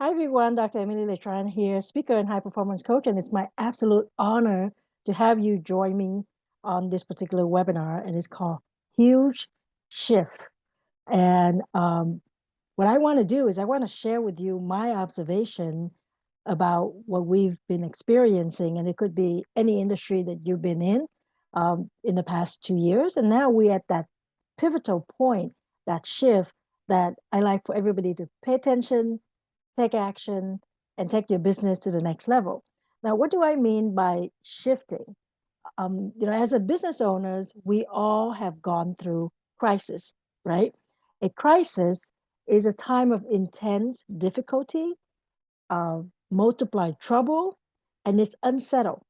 Hi, everyone. Dr. Emily Letran here, speaker and high performance coach. And it's my absolute honor to have you join me on this particular webinar. And it's called Huge Shift. And what I want to do is I want to share with you my observation about what we've been experiencing. And it could be any industry that you've been in the past 2 years. And now we're at that pivotal point, that shift that I like for everybody to pay attention, take action, and take your business to the next level. Now, what do I mean by shifting? As a business owners, we all have gone through crisis, right? A crisis is a time of intense difficulty, multiplied trouble, and it's unsettled.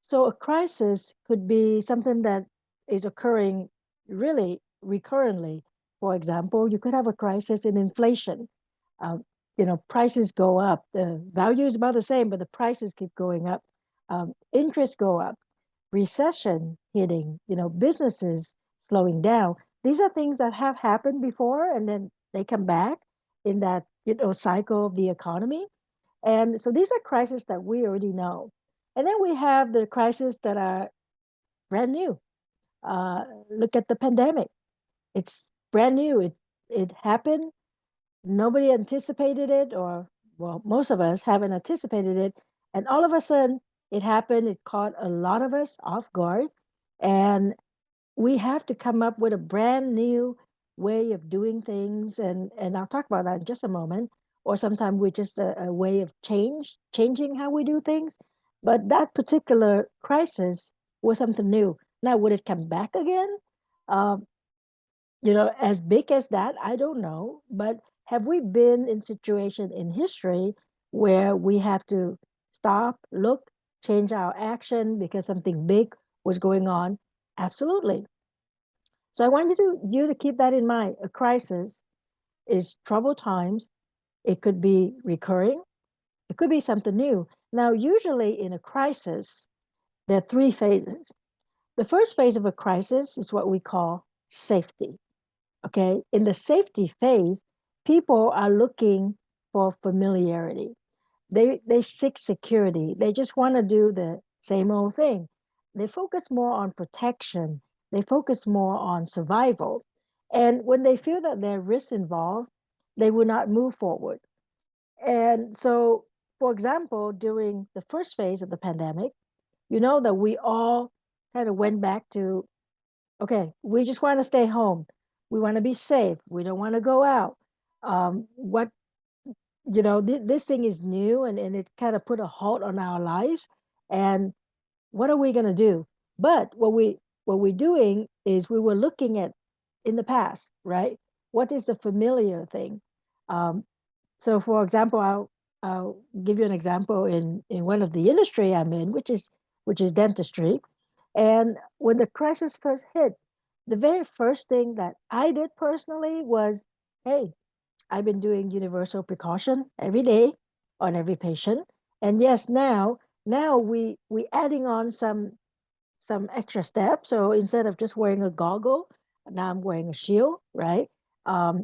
So a crisis could be something that is occurring really recurrently. For example, you could have a crisis in inflation. Uh, Prices go up. The value is about the same, but the prices keep going up. Interest go up. Recession hitting. Businesses slowing down. These are things that have happened before, and then they come back in that cycle of the economy. And so these are crises that we already know. And then we have the crises that are brand new. Look at the pandemic. It's brand new. It happened. Nobody anticipated it, or well, most of us haven't anticipated it. And all of a sudden, it happened. It caught a lot of us off guard. And we have to come up with a brand new way of doing things, and I'll talk about that in just a moment. Or sometimes we're just a way of changing how we do things. But that particular crisis was something new. Now, would it come back again? um, as big as that, I don't know. But have we been in situation in history where we have to stop, look, change our action because something big was going on? Absolutely. So I want you to keep that in mind. A crisis is troubled times. It could be recurring. It could be something new. Now, usually in a crisis, there are three phases. The first phase of a crisis is what we call safety. Okay. In the safety phase, people are looking for familiarity. They seek security. They just want to do the same old thing. They focus more on protection. They focus more on survival. And when they feel that there are risks involved, they will not move forward. And so, for example, during the first phase of the pandemic, you know that we all kind of went back to, okay, we just want to stay home. We want to be safe. We don't want to go out. What this thing is new, and it kind of put a halt on our lives. And what are we going to do? But what we're doing is we were looking at in the past, right? What is the familiar thing? Um, so, for example, I'll give you an example in one of the industry I'm in, which is dentistry. And when the crisis first hit, the very first thing that I did personally was, hey, I've been doing universal precaution every day on every patient. And yes, now we adding on some extra steps. So instead of just wearing a goggle, now I'm wearing a shield, right?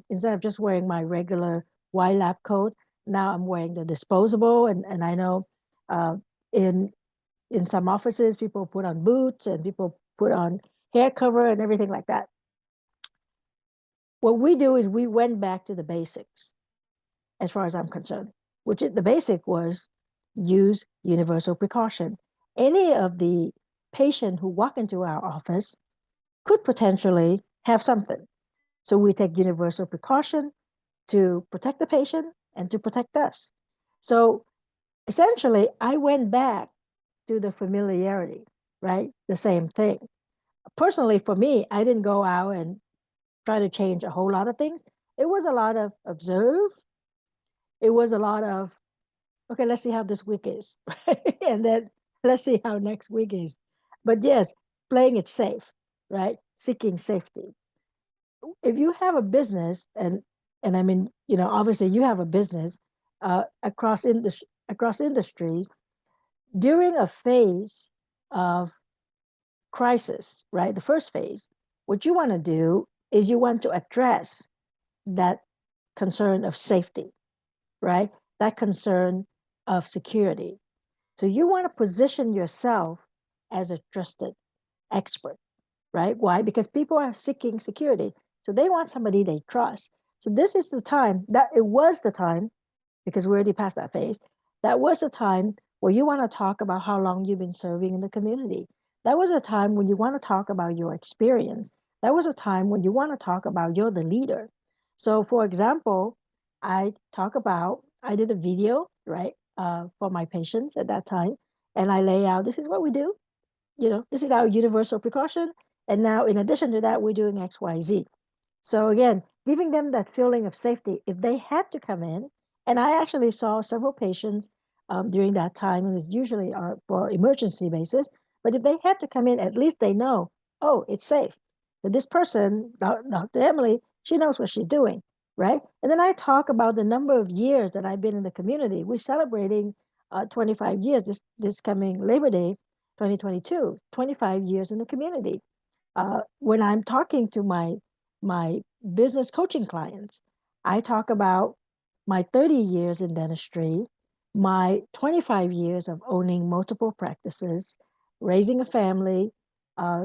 Instead of just wearing my regular Y lab coat, now I'm wearing the disposable. And I know uh, in in some offices, people put on boots and people put on hair cover and everything like that. What we do is we went back to the basics as far as I'm concerned, which the basic was use universal precaution. Any of the patient who walk into our office could potentially have something. So we take universal precaution to protect the patient and to protect us. So essentially, I went back to the familiarity, right? The same thing. Personally, for me, I didn't go out and try to change a whole lot of things. It was a lot of observe. It was a lot of, okay, let's see how this week is. Right? And then let's see how next week is. But yes, playing it safe, right? Seeking safety. If you have a business, and I mean, obviously you have a business across industries during a phase of crisis, right? The first phase, what you want to do is you want to address that concern of safety, right? that concern of security. So you want to position yourself as a trusted expert, right? Why? Because people are seeking security. So they want somebody they trust. So this is the time that it was the time, because we're already past that phase. That was the time where you want to talk about how long you've been serving in the community. That was a time when you want to talk about your experience. That was a time when you want to talk about you're the leader. So, for example, I did a video, right, for my patients at that time, and I lay out this is what we do. This is our universal precaution. And now, in addition to that, we're doing XYZ. So again, giving them that feeling of safety if they had to come in. And I actually saw several patients during that time. It was usually for emergency basis. But if they had to come in, at least they know, oh, it's safe. But this person, Dr. Emily, she knows what she's doing, right? And then I talk about the number of years that I've been in the community. We're celebrating 25 years this coming Labor Day, 2022, 25 years in the community. When I'm talking to my business coaching clients, I talk about my 30 years in dentistry, my 25 years of owning multiple practices, raising a family,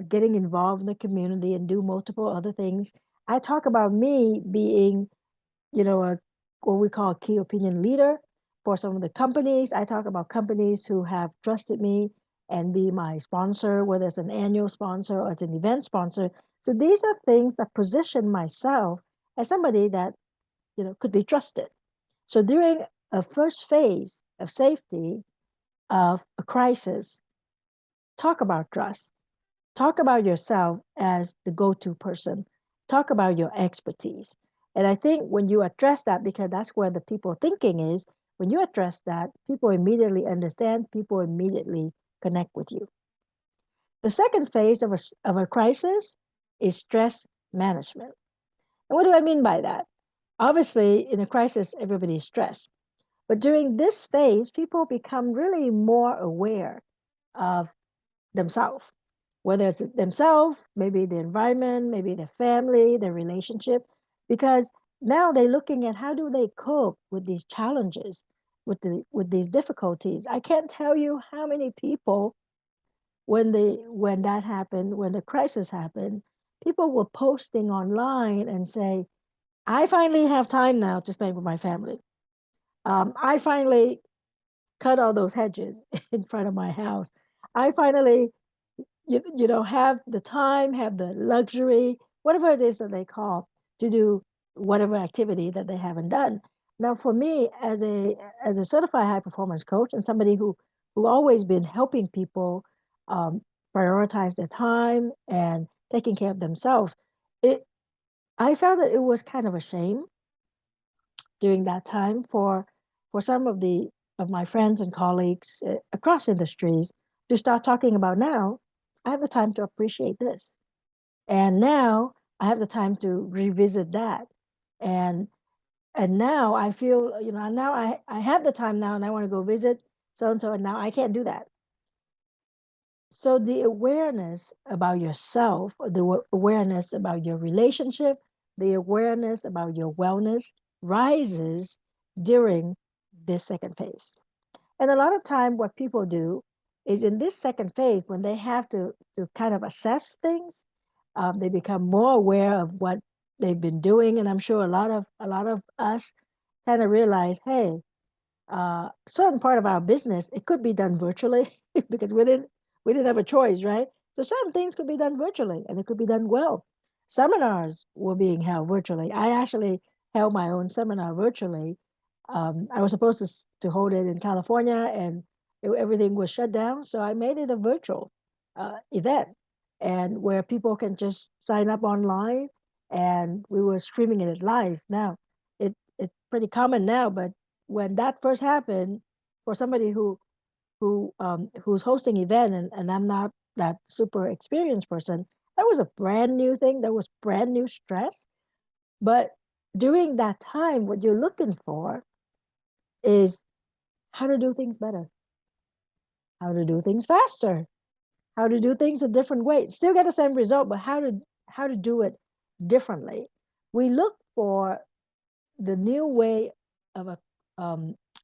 getting involved in the community and do multiple other things. I talk about me being, what we call a key opinion leader for some of the companies. I talk about companies who have trusted me and be my sponsor, whether it's an annual sponsor or it's an event sponsor. So these are things that position myself as somebody that, could be trusted. So during a first phase of safety of a crisis, talk about trust. Talk about yourself as the go-to person. Talk about your expertise. And I think when you address that, because that's where the people thinking is, when you address that, people immediately understand, people immediately connect with you. The second phase of a crisis is stress management. And what do I mean by that? Obviously, in a crisis, everybody is stressed. But during this phase, people become really more aware of themselves, whether it's themselves, maybe the environment, maybe their family, their relationship, because now they're looking at how do they cope with these challenges, with these difficulties. I can't tell you how many people when that happened, when the crisis happened, people were posting online and say, "I finally have time now to spend with my family. I finally cut all those hedges in front of my house. I finally have the time, have the luxury, whatever it is that they call to do whatever activity that they haven't done." Now, for me, as a certified high performance coach and somebody who always been helping people um, prioritize their time and taking care of themselves, it I found that it was kind of a shame during that time for some of my friends and colleagues across industries to start talking about now. I have the time to appreciate this, and now I have the time to revisit that, and now I feel now I have the time now, and I want to go visit so and so, and now I can't do that. So the awareness about yourself, the awareness about your relationship, the awareness about your wellness rises during this second phase. And a lot of time what people do is in this second phase, when they have to kind of assess things, they become more aware of what they've been doing. And I'm sure a lot of us kind of realize, hey, certain part of our business, it could be done virtually because we didn't have a choice, right? So certain things could be done virtually and it could be done well. Seminars were being held virtually. I actually held my own seminar virtually. I was supposed to hold it in California, and everything was shut down. So I made it a virtual event, and where people can just sign up online, and we were streaming it live. Now, it's pretty common now, but when that first happened, for somebody who's hosting event, and I'm not that super experienced person, that was a brand new thing. That was brand new stress. But during that time, what you're looking for is how to do things better, how to do things faster, how to do things a different way. Still get the same result, but how to do it differently. We look for the new way of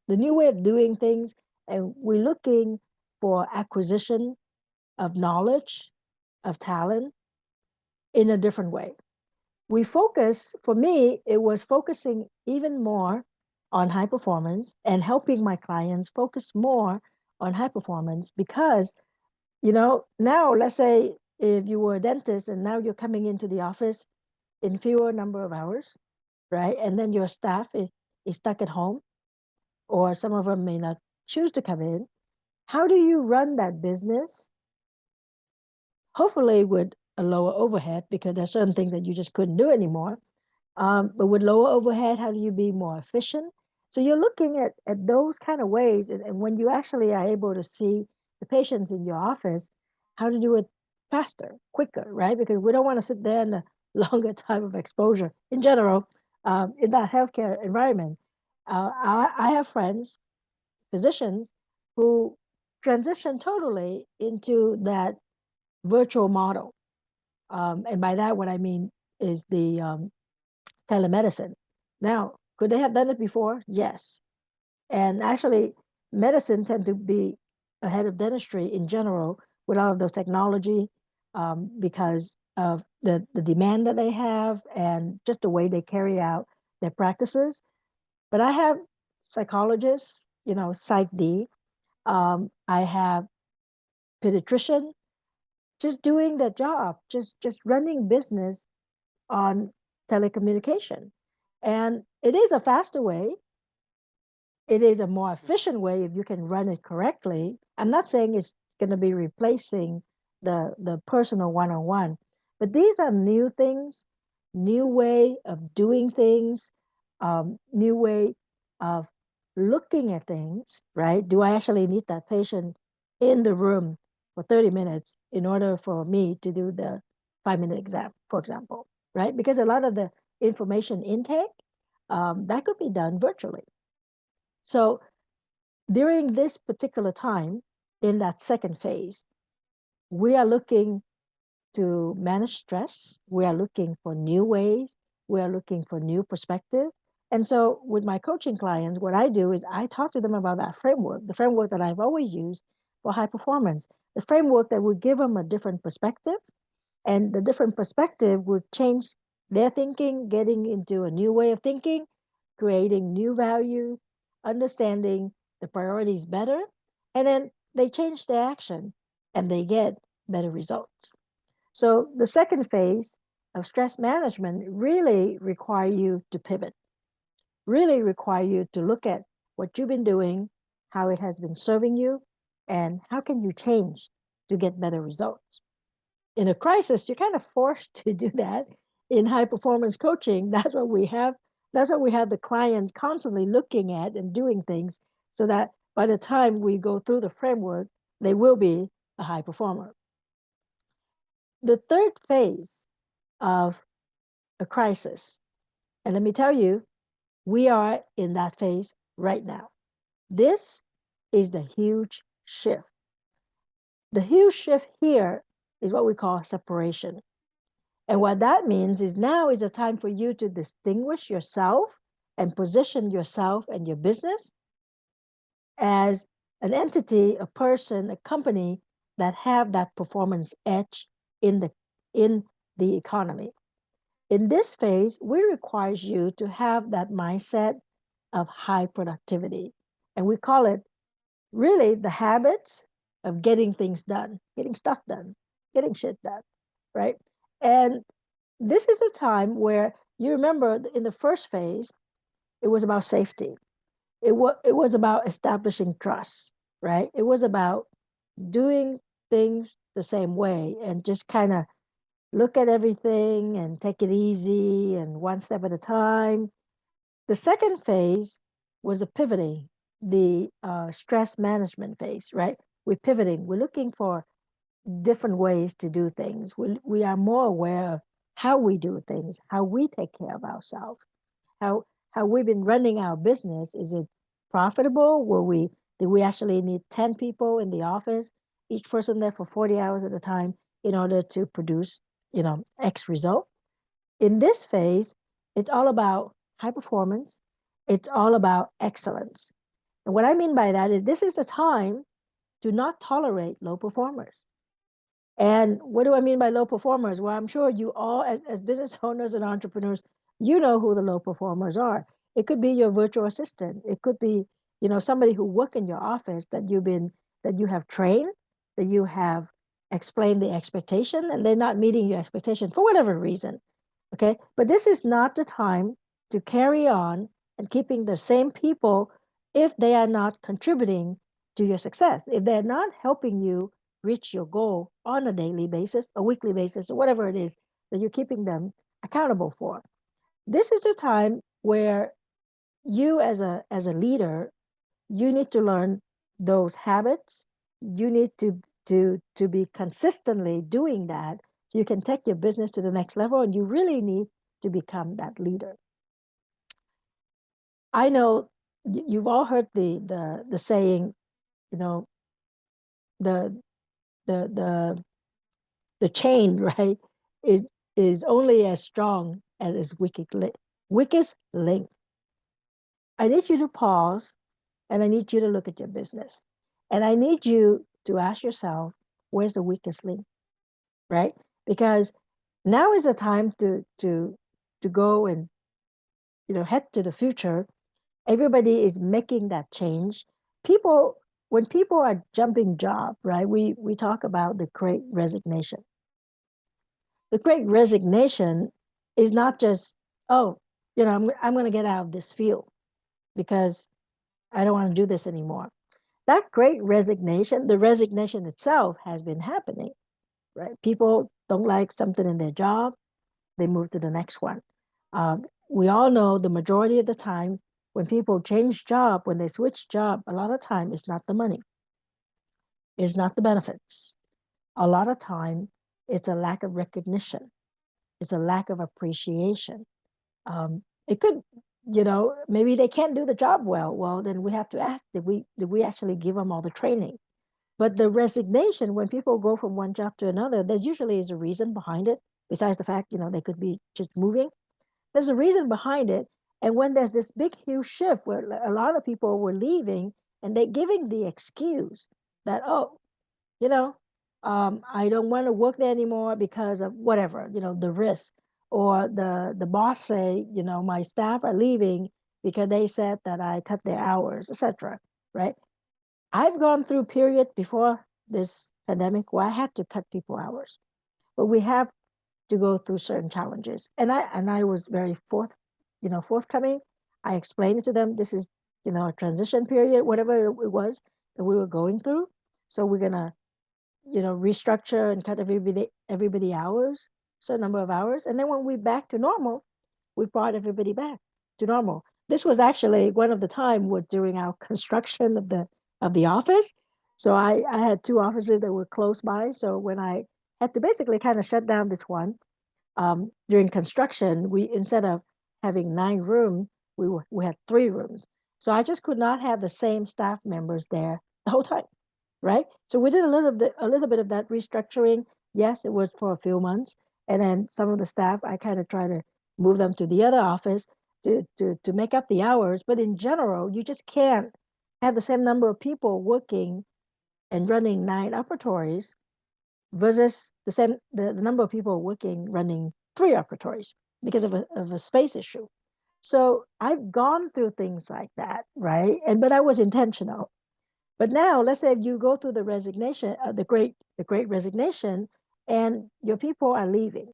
the new way of doing things, and we're looking for acquisition of knowledge, of talent in a different way. We focus, for me, it was focusing even more on high performance and helping my clients focus more on high performance because, now let's say if you were a dentist and now you're coming into the office in fewer number of hours, right? And then your staff is stuck at home, or some of them may not choose to come in. How do you run that business? Hopefully with a lower overhead, because there's certain things that you just couldn't do anymore. But with lower overhead, how do you be more efficient? So you're looking at those kind of ways. And when you actually are able to see the patients in your office, how to do it faster, quicker, right? Because we don't want to sit there in a longer time of exposure in general in that healthcare environment. I have friends, physicians, who transition totally into that virtual model. And by that, what I mean is the telemedicine. Now, could they have done it before? Yes. And actually, medicine tend to be ahead of dentistry in general with all of those technology because of the demand that they have and just the way they carry out their practices. But I have psychologists, Psych D. I have pediatrician just doing their job, just running business on telecommunication. And it is a faster way. It is a more efficient way if you can run it correctly. I'm not saying it's going to be replacing the personal one-on-one, but these are new things, new way of doing things, new way of looking at things, right? Do I actually need that patient in the room for 30 minutes in order for me to do the 5-minute exam, for example, right? Because a lot of the information intake, that could be done virtually. So during this particular time, in that second phase, we are looking to manage stress. We are looking for new ways. We are looking for new perspective. And so with my coaching clients, what I do is I talk to them about that framework, the framework that I've always used for high performance, the framework that would give them a different perspective, and the different perspective would change their thinking, getting into a new way of thinking, creating new value, understanding the priorities better, and then they change their action and they get better results. So the second phase of stress management really require you to pivot, really require you to look at what you've been doing, how it has been serving you, and how can you change to get better results. In a crisis, you're kind of forced to do that. In high performance coaching, that's what we have the clients constantly looking at and doing things so that by the time we go through the framework, they will be a high performer. The third phase of a crisis, and let me tell you, we are in that phase right now. This is the huge shift. The huge shift here is what we call separation. And what that means is now is a time for you to distinguish yourself and position yourself and your business as an entity, a person, a company that have that performance edge in the economy. In this phase, we requires you to have that mindset of high productivity. And we call it really the habits of getting things done, getting stuff done, getting shit done, right? And this is a time where you remember in the first phase, it was about safety. It was about establishing trust, right? It was about doing things the same way and just kind of look at everything and take it easy and one step at a time. The second phase was the pivoting, the stress management phase, right? We're pivoting. We're looking for different ways to do things. We are more aware of how we do things, how we take care of ourselves, how how we've been running our business. Is it profitable? Did we actually need 10 people in the office, each person there for 40 hours at a time in order to produce, X result? In this phase, it's all about high performance. It's all about excellence. And what I mean by that is this is the time to not tolerate low performers. And what do I mean by low performers? Well, I'm sure you all, as business owners and entrepreneurs, you know who the low performers are. It could be your virtual assistant. It could be, somebody who work in your office that you have trained, that you have explained the expectation, and they're not meeting your expectation for whatever reason. Okay. But this is not the time to carry on and keeping the same people if they are not contributing to your success, if they're not helping you reach your goal on a daily basis, a weekly basis, or whatever it is that you're keeping them accountable for. This is the time where you as a leader, you need to learn those habits. You need to be consistently doing that so you can take your business to the next level, and you really need to become that leader. I know you've all heard the saying, you know, the the the the chain, right, is is only as strong as its weakest link. I need you to pause, and I need you to look at your business. And I need you to ask yourself, where's the weakest link, right? Because now is the time to go and head to the future. Everybody is making that change. People, when people are jumping job, right? We talk about the great resignation. The great resignation is not just, oh, I'm going to get out of this field because I don't want to do this anymore. That great resignation, the resignation itself has been happening, right? People don't like something in their job, they move to the next one. We all know the majority of the time when people change job, when they switch job, a lot of time it's not the money, it's not the benefits. A lot of time it's a lack of recognition, it's a lack of appreciation. It could, maybe they can't do the job well. Well, then we have to ask, did we actually give them all the training? But the resignation, when people go from one job to another, there's usually is a reason behind it. Besides the fact, they could be just moving. There's a reason behind it. And when there's this big, huge shift where a lot of people were leaving and they're giving the excuse that, oh, you know, I don't want to work there anymore because of whatever, the risk, or the boss say, my staff are leaving because they said that I cut their hours, etc. Right? I've gone through period before this pandemic where I had to cut people hours, but we have to go through certain challenges, and I was very forthcoming. I explained it to them. This is a transition period, whatever it was that we were going through. So we're gonna restructure and cut everybody hours, certain number of hours, and then when we're back to normal, we brought everybody back to normal. This was actually one of the time was during our construction of the office. So I had two offices that were close by. So when I had to basically kind of shut down this one during construction, we instead of having 9 rooms, we had 3 rooms. So I just could not have the same staff members there the whole time, right? So we did a little bit of that restructuring. Yes, it was for a few months, and then some of the staff I kind of try to move them to the other office to make up the hours. But in general, you just can't have the same number of people working and running 9 operatories versus the number of people working running 3 operatories because of a space issue. So I've gone through things like that, right? But I was intentional. But now, let's say if you go through the resignation, the great resignation, and your people are leaving,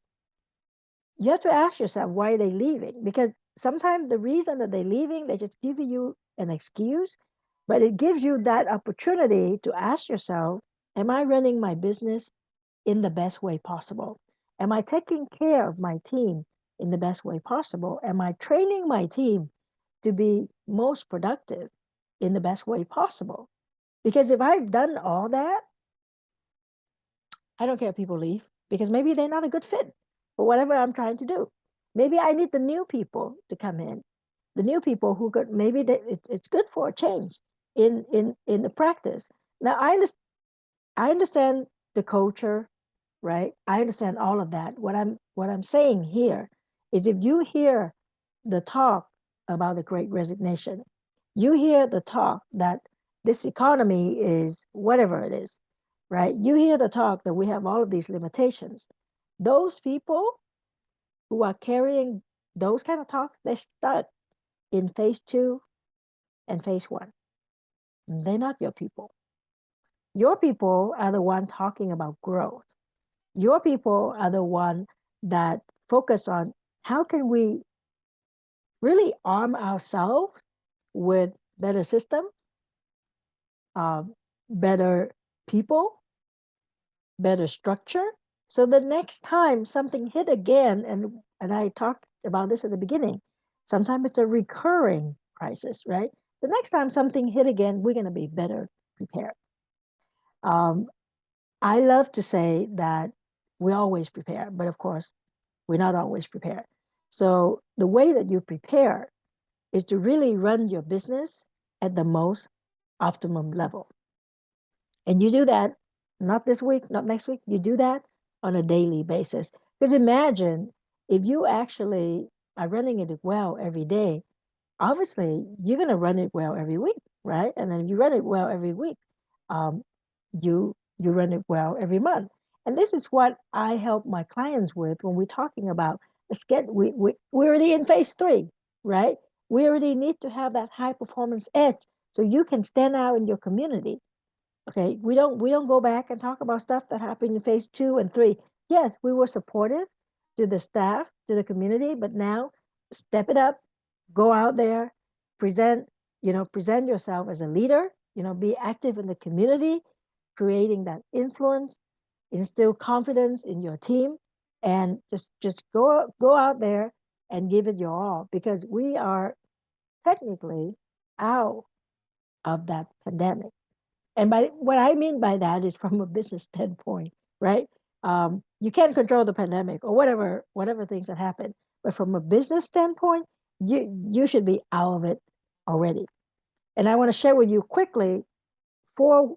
you have to ask yourself why are they leaving? Because sometimes the reason that they're leaving, they just give you an excuse, but it gives you that opportunity to ask yourself, am I running my business in the best way possible? Am I taking care of my team in the best way possible? Am I training my team to be most productive in the best way possible? Because if I've done all that, I don't care if people leave because maybe they're not a good fit for whatever I'm trying to do. Maybe I need the new people to come in, the new people who could maybe it's good for a change in the practice. Now I understand the culture, right? I understand all of that. What I'm saying here is if you hear the talk about the great resignation, You hear the talk that this economy is whatever it is, right? You hear the talk that we have all of these limitations. Those people who are carrying those kind of talks, they start in phase two and phase one. They're not your people. Your people are the one talking about growth. Your people are the one that focus on how can we really arm ourselves with better systems, better people, better structure. So the next time something hit again, and I talked about this at the beginning, sometimes it's a recurring crisis, right? The next time something hit again, we're going to be better prepared. Um, I love to say that we always prepare, but of course, we're not always prepared. So the way that you prepare is to really run your business at the most optimum level. And you do that not this week, not next week, you do that on a daily basis. Because imagine if you actually are running it well every day, obviously you're going to run it well every week, right? And then if you run it well every week, um, you run it well every month. And this is what I help my clients with when we're talking about we're already in phase three, right? We already need to have that high performance edge so you can stand out in your community. Okay, we don't go back and talk about stuff that happened in phase two and three. Yes, we were supportive to the staff, to the community, but now step it up, go out there, present, present yourself as a leader, be active in the community, creating that influence, instill confidence in your team, and just go out there and give it your all because we are technically out of that pandemic. And by what I mean by that is from a business standpoint, right? You can't control the pandemic or whatever things that happen, but from a business standpoint, you should be out of it already. And I want to share with you quickly four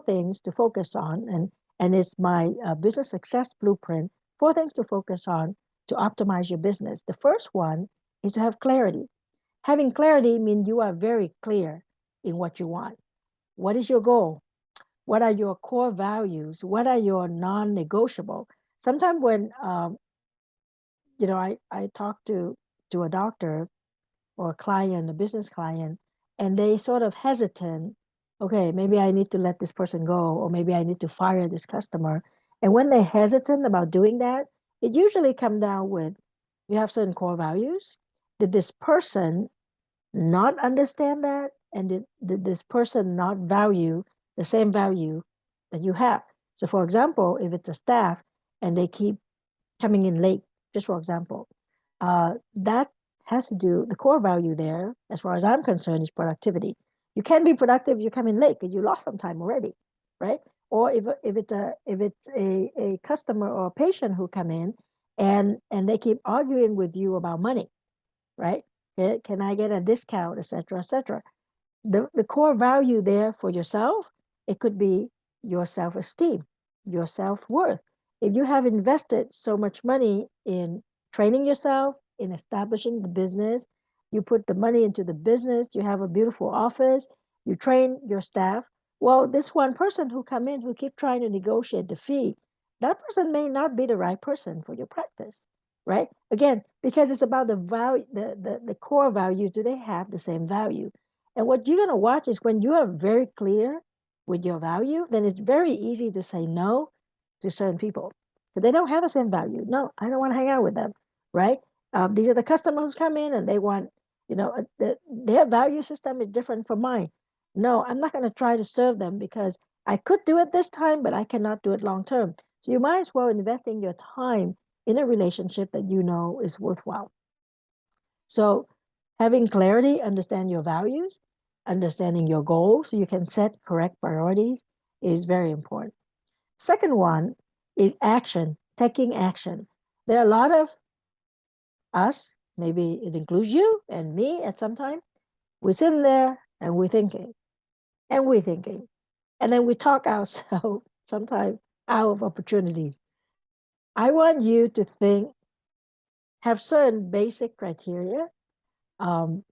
things to focus on, and it's my business success blueprint. Four things to focus on to optimize your business. The first one is to have clarity. Having clarity means you are very clear in what you want. What is your goal? What are your core values? What are your non-negotiable? Sometimes when I talk to a doctor or a client, a business client, and they sort of hesitant. Okay, maybe I need to let this person go, or maybe I need to fire this customer. And when they're hesitant about doing that, it usually comes down with you have certain core values. Did this person not understand that? And did this person not value the same value that you have? So, for example, if it's a staff and they keep coming in late, just for example, that has to do, the core value there, as far as I'm concerned, is productivity. You can be productive, you come in late because you lost some time already, right? Or if it's a customer or a patient who come in and they keep arguing with you about money, right? Can I get a discount, et cetera, et cetera. The core value there for yourself, it could be your self-esteem, your self-worth. If you have invested so much money in training yourself, in establishing the business, you put the money into the business, you have a beautiful office, you train your staff. Well, this one person who come in who keep trying to negotiate the fee, that person may not be the right person for your practice, right? Again, because it's about the value, the core values. Do they have the same value? And what you're going to watch is when you are very clear with your value, then it's very easy to say no to certain people. But they don't have the same value. No, I don't want to hang out with them, right? These are the customers who come in and they want, their value system is different from mine. No, I'm not going to try to serve them because I could do it this time, but I cannot do it long term. So you might as well invest in your time in a relationship that you know is worthwhile. So having clarity, understand your values, understanding your goals so you can set correct priorities is very important. Second one is action, taking action. There are a lot of us, maybe it includes you and me at some time. We're sitting there and we're thinking, and we're thinking, and then we talk ourselves sometimes out of opportunities. I want you to think, have certain basic criteria, um,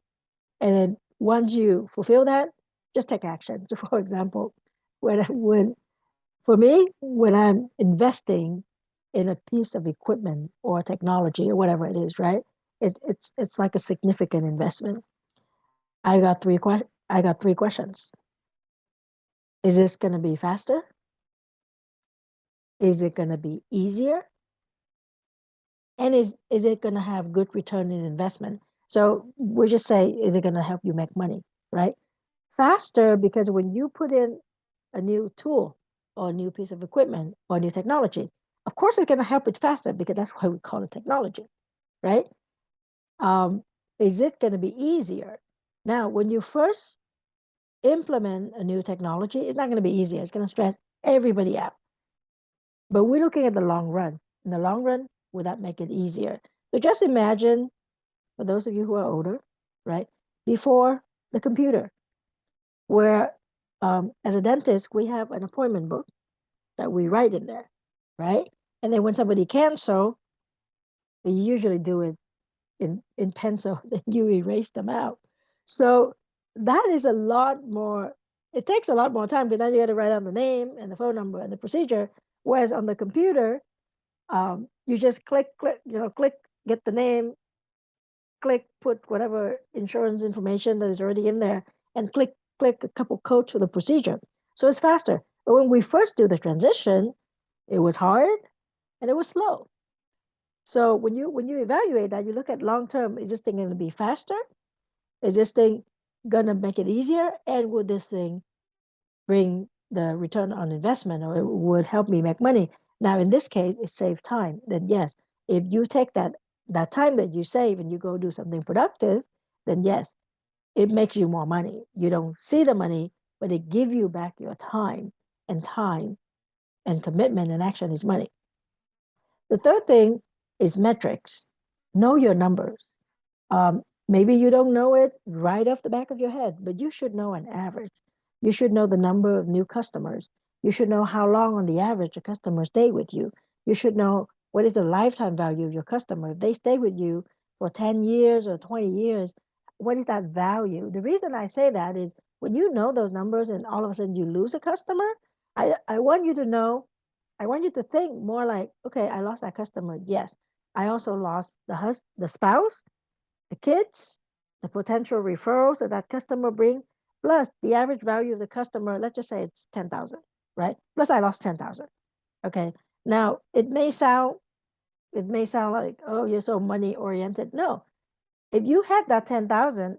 and then Once you fulfill that, just take action. So, for example, when for me, when I'm investing in a piece of equipment or technology or whatever it is, right? It's like a significant investment. I got three questions. Is this going to be faster? Is it going to be easier? And is it going to have good return in investment? So we just say, is it going to help you make money, right? Faster, because when you put in a new tool or a new piece of equipment or new technology, of course it's going to help it faster because that's why we call it technology, right? Um, is it going to be easier? Now, when you first implement a new technology, it's not going to be easier. It's going to stress everybody out. But we're looking at the long run. In the long run, would that make it easier? So just imagine, for those of you who are older, right, before the computer, where as a dentist, we have an appointment book that we write in there, right? And then when somebody cancels, we usually do it in pencil, then you erase them out. So that is a lot more, it takes a lot more time because then you got to write down the name and the phone number and the procedure. Whereas on the computer, you just click, get the name, click, put whatever insurance information that is already in there, and click a couple codes for the procedure. So it's faster. But when we first do the transition, it was hard and it was slow. So when you evaluate that, you look at long term, is this thing going to be faster? Is this thing going to make it easier? And would this thing bring the return on investment, or it would help me make money? Now, in this case, it saves time. Then yes, if you take that time that you save and you go do something productive, then yes, it makes you more money. You don't see the money, but it gives you back your time and commitment and action is money. The third thing is metrics. Know your numbers. Maybe you don't know it right off the back of your head, but you should know an average. You should know the number of new customers. You should know how long on the average a customer stay with you. You should know what is the lifetime value of your customer. If they stay with you for 10 years or 20 years, what is that value? The reason I say that is when you know those numbers and all of a sudden you lose a customer, I want you to know, I want you to think more like, okay, I lost that customer. Yes. I also lost the spouse, the kids, the potential referrals that that customer bring, plus the average value of the customer, let's just say it's 10,000, right? Plus I lost 10,000. Okay. Now it may sound like, oh, you're so money oriented. No. If you had that 10,000,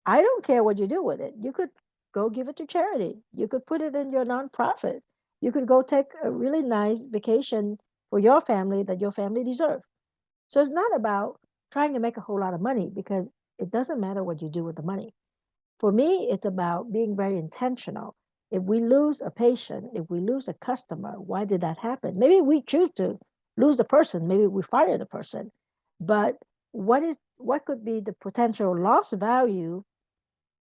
I don't care what you do with it. You could go give it to charity. You could put it in your nonprofit. You could go take a really nice vacation for your family that your family deserves. So it's not about trying to make a whole lot of money because it doesn't matter what you do with the money. For me, it's about being very intentional. If we lose a patient, if we lose a customer, why did that happen? Maybe we choose to lose the person, maybe we fire the person. But what could be the potential loss value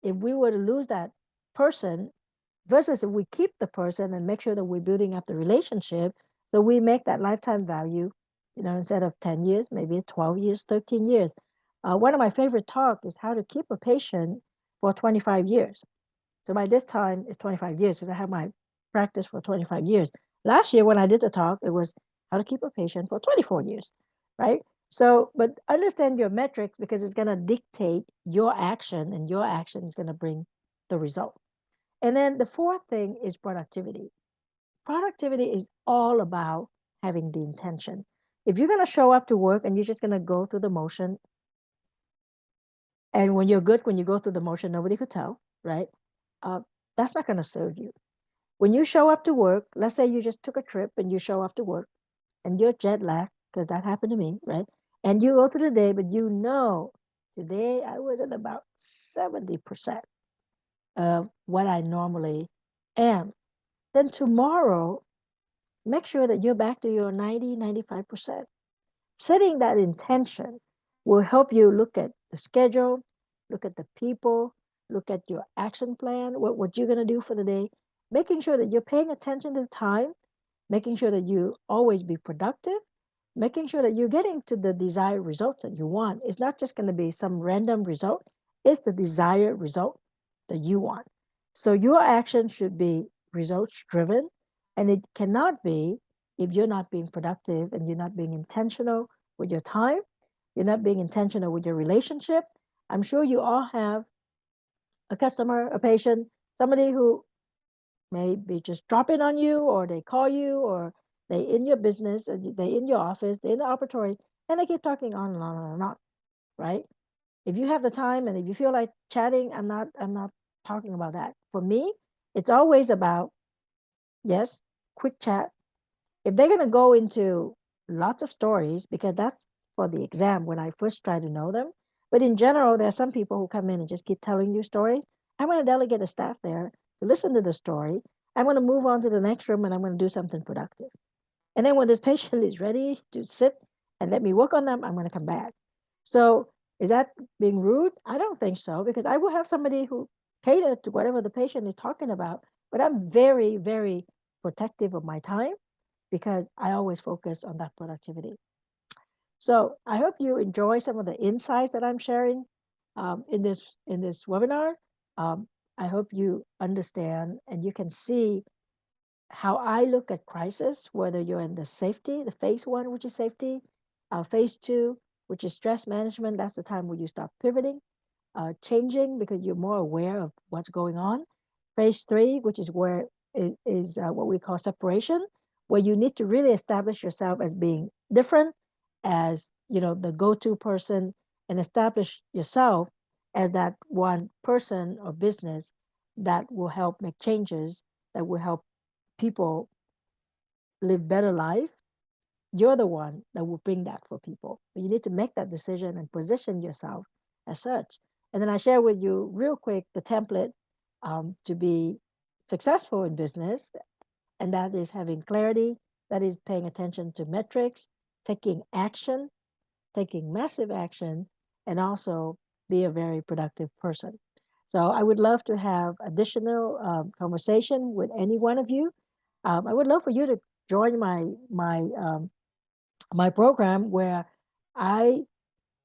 if we were to lose that person versus if we keep the person and make sure that we're building up the relationship so we make that lifetime value, instead of 10 years, maybe 12 years, 13 years. One of my favorite talk is how to keep a patient for 25 years. So by this time, it's 25 years because I have my practice for 25 years. Last year, when I did the talk, it was how to keep a patient for 24 years, right? So, but understand your metrics because it's going to dictate your action, and your action is going to bring the result. And then the fourth thing is productivity. Productivity is all about having the intention. If you're going to show up to work and you're just going to go through the motion, and when you're good, when you go through the motion, nobody could tell, right? Uh, that's not going to serve you. When you show up to work, let's say you just took a trip and you show up to work and you're jet lagged, because that happened to me, right? And you go through the day, but today I was at about 70% of what I normally am. Then tomorrow, make sure that you're back to your 90, 95%. Setting that intention will help you look at the schedule, look at the people, look at your action plan, what you're going to do for the day, making sure that you're paying attention to the time, making sure that you always be productive, making sure that you're getting to the desired result that you want. It's not just going to be some random result. is the desired result that you want. So your action should be results driven, and it cannot be if you're not being productive and you're not being intentional with your time, you're not being intentional with your relationship. I'm sure you all have a customer, a patient, somebody who may be just dropping on you, or they call you, or they in your business, or they in your office, they in the operatory, and they keep talking on and on and on, right? If you have the time and if you feel like chatting, I'm not talking about that. For me, it's always about, yes, quick chat. If they're going to go into lots of stories, because that's for the exam when I first try to know them. But in general, there are some people who come in and just keep telling you stories. I'm going to delegate a staff there to listen to the story. I'm going to move on to the next room and I'm going to do something productive. And then when this patient is ready to sit and let me work on them, I'm going to come back. So is that being rude? I don't think so, because I will have somebody who cater to whatever the patient is talking about. But I'm very, very protective of my time because I always focus on that productivity. So I hope you enjoy some of the insights that I'm sharing in this webinar. Um, I hope you understand and you can see how I look at crisis, whether you're in the safety, the phase one, which is safety, phase two, which is stress management. That's the time where you start pivoting, changing because you're more aware of what's going on. Phase three, which is where it is what we call separation, where you need to really establish yourself as being different, as the go-to person, and establish yourself as that one person or business that will help make changes, that will help people live better life. You're the one that will bring that for people. But you need to make that decision and position yourself as such. And then I share with you real quick the template to be successful in business, and that is having clarity, that is paying attention to metrics, taking action, taking massive action, and also be a very productive person. So I would love to have additional conversation with any one of you. I would love for you to join my program where I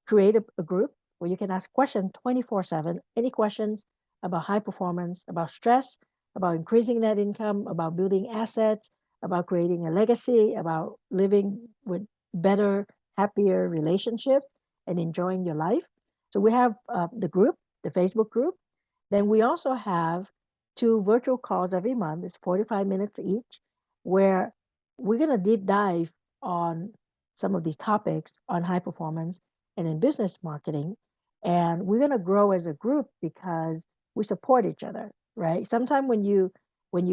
create a group where you can ask questions 24/7, any questions about high performance, about stress, about increasing net income, about building assets, about creating a legacy, about living with better, happier relationships and enjoying your life. So we have the group, the Facebook group. Then we also have two virtual calls every month. It's 45 minutes each, where we're going to deep dive on some of these topics on high performance and in business marketing. And we're going to grow as a group because we support each other, right? Sometimes when you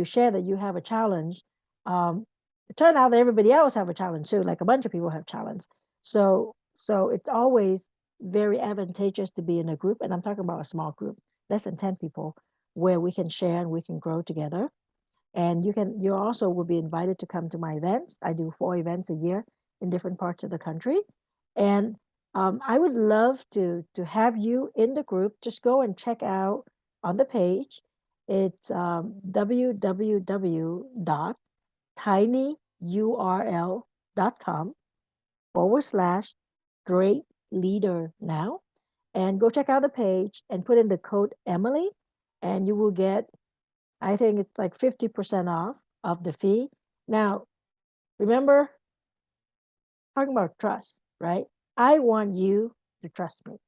share that you have a challenge, it turns out that everybody else have a challenge too, like a bunch of people have challenge. So it's always very advantageous to be in a group, and I'm talking about a small group, less than 10 people, where we can share and we can grow together. And you also will be invited to come to my events. I do 4 events a year in different parts of the country. And I would love to have you in the group. Just go and check out on the page. It's www.tinyurl.com/great leader now. And go check out the page and put in the code Emily, and you will get, I think it's like 50% off of the fee. Now, remember, talking about trust, right? I want you to trust me.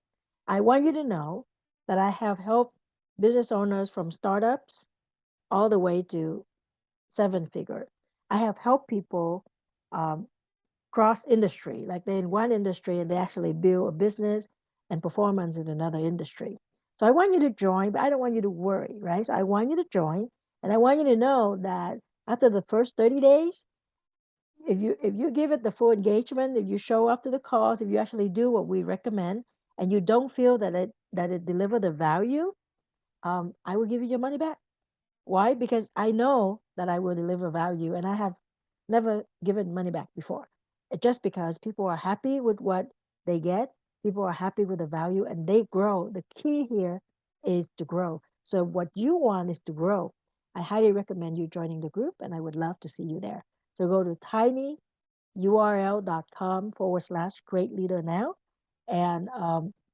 I want you to know that I have helped business owners from startups all the way to 7-figure. I have helped people um, cross industry, like they're in one industry and they actually build a business and performance in another industry. So I want you to join, but I don't want you to worry, right? So I want you to join, and I want you to know that after the first 30 days, if you give it the full engagement, if you show up to the calls, if you actually do what we recommend, and you don't feel that it deliver the value, I will give you your money back. Why? Because I know that I will deliver value, and I have never given money back before. Just because people are happy with what they get, people are happy with the value, and they grow. The key here is to grow. So what you want is to grow. I highly recommend you joining the group, and I would love to see you there. So go to tinyurl.com/great leader now, and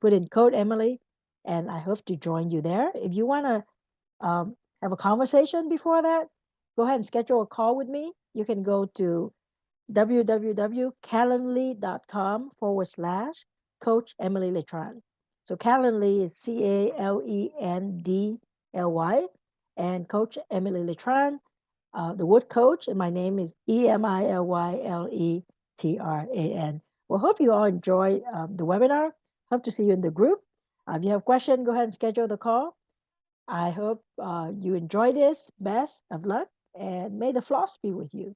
put in code Emily, And I hope to join you there. If you want to have a conversation before that, go ahead and schedule a call with me. You can go to www.calendly.com/Coach Emily Letran. So Calendly is Calendly, and Coach Emily Letran, the word coach, and my name is EmilYletran. Well, hope you all enjoy the webinar. Hope to see you in the group. If you have questions, go ahead and schedule the call. I hope you enjoy this. Best of luck, and may the floss be with you.